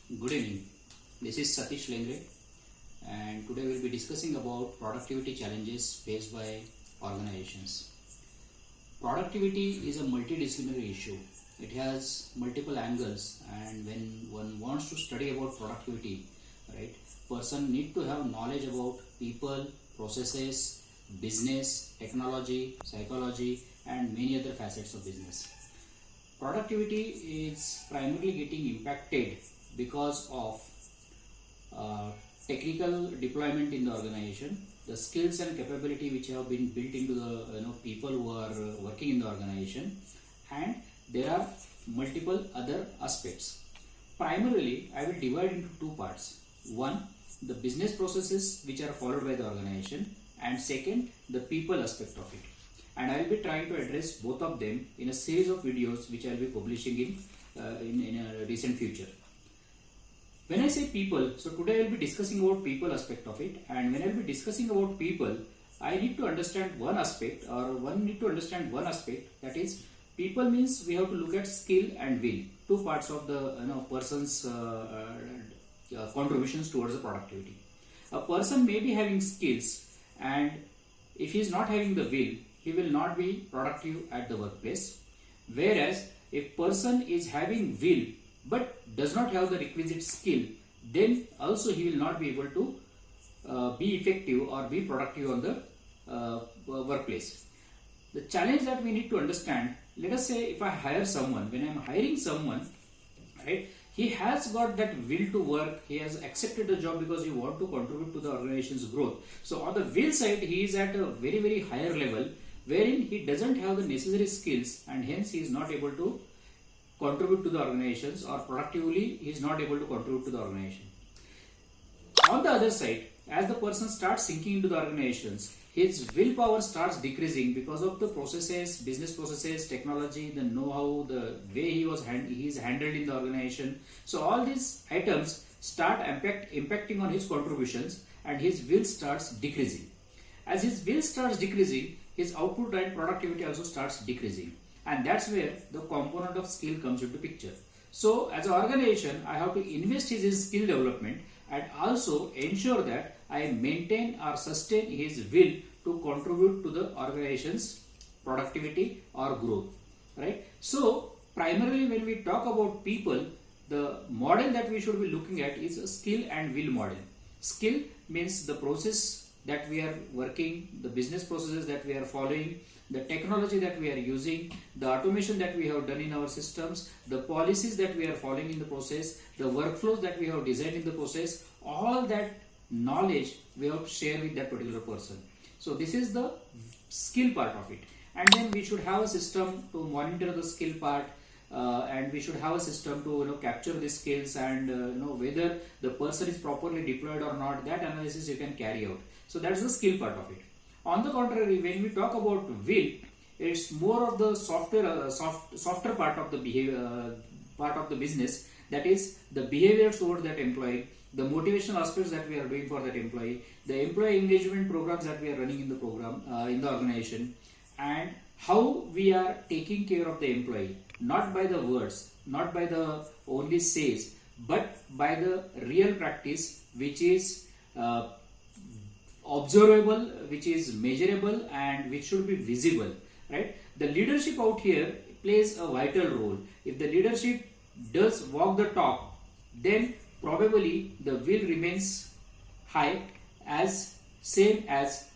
Good evening. This is Satish Lengre, and today we'll be discussing about productivity challenges faced by organizations. Productivity is a multidisciplinary issue. It has multiple angles, and when one wants to study about productivity, right, person need to have knowledge about people, processes, business, technology, psychology, and many other facets of business. Productivity is primarily getting impacted because of uh, technical deployment in the organization, the skills and capability which have been built into the people who are working in the organization, and there are multiple other aspects. Primarily, I will divide into two parts. One, the business processes which are followed by the organization, and second, the people aspect of it. And I will be trying to address both of them in a series of videos which I will be publishing in a recent future. When I say people, so today I will be discussing about people aspect of it, and when I will be discussing about people, I need to understand one aspect, that is, people means we have to look at skill and will, two parts of the person's contributions towards the productivity. A person may be having skills, and if he is not having the will, he will not be productive at the workplace. Whereas if person is having will but does not have the requisite skill, then also he will not be able to be effective or be productive on the workplace. The challenge that we need to understand, let us say if I hire someone, when I am hiring someone, right, he has got that will to work, he has accepted the job because he wants to contribute to the organization's growth. So on the will side, he is at a very, very higher level, wherein he doesn't have the necessary skills, and hence he is not able to contribute to the organizations, or productively he is not able to contribute to the organization. On the other side, as the person starts sinking into the organizations, his willpower starts decreasing because of the processes, business processes, technology, the know-how, the way he is handled in the organization. So all these items start impacting on his contributions, and his will starts decreasing. As his will starts decreasing, his output and productivity also starts decreasing. And that's where the component of skill comes into picture. So as an organization, I have to invest in his skill development and also ensure that I maintain or sustain his will to contribute to the organization's productivity or growth. Right? So primarily when we talk about people, the model that we should be looking at is a skill and will model. Skill means the process that we are working, the business processes that we are following, the technology that we are using, the automation that we have done in our systems, the policies that we are following in the process, the workflows that we have designed in the process, all that knowledge we have to share with that particular person. So this is the skill part of it. And then we should have a system to monitor the skill part, and we should have a system to capture the skills, and whether the person is properly deployed or not, that analysis you can carry out. So that's the skill part of it. On the contrary, when we talk about will, it's more of the softer part of the behavior, part of the business. That is the behavior towards that employee, the motivational aspects that we are doing for that employee, the employee engagement programs that we are running in the program in the organization, and how we are taking care of the employee, not by the words, not by the only says, but by the real practice, which is observable, which is measurable, and which should be visible. Right? The leadership out here plays a vital role. If the leadership does walk the talk, then probably the will remains high, as same as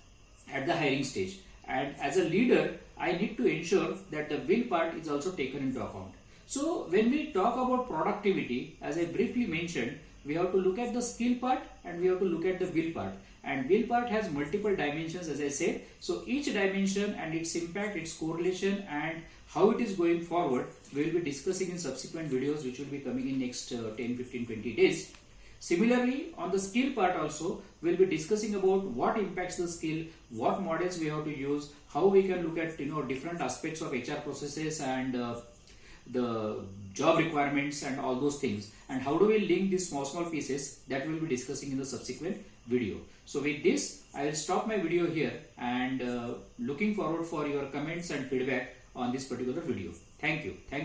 at the hiring stage. And as a leader, I need to ensure that the will part is also taken into account. So when we talk about productivity, as I briefly mentioned, we have to look at the skill part and we have to look at the will part. And will part has multiple dimensions, as I said. So each dimension and its impact, its correlation, and how it is going forward, we will be discussing in subsequent videos which will be coming in next 10, 15, 20 days. Similarly, on the skill part also, we will be discussing about what impacts the skill, what models we have to use, how we can look at different aspects of HR processes and the job requirements and all those things, and how do we link these small pieces, that we will be discussing in the subsequent video. So with this, I will stop my video here, and looking forward for your comments and feedback on this particular video. Thank you.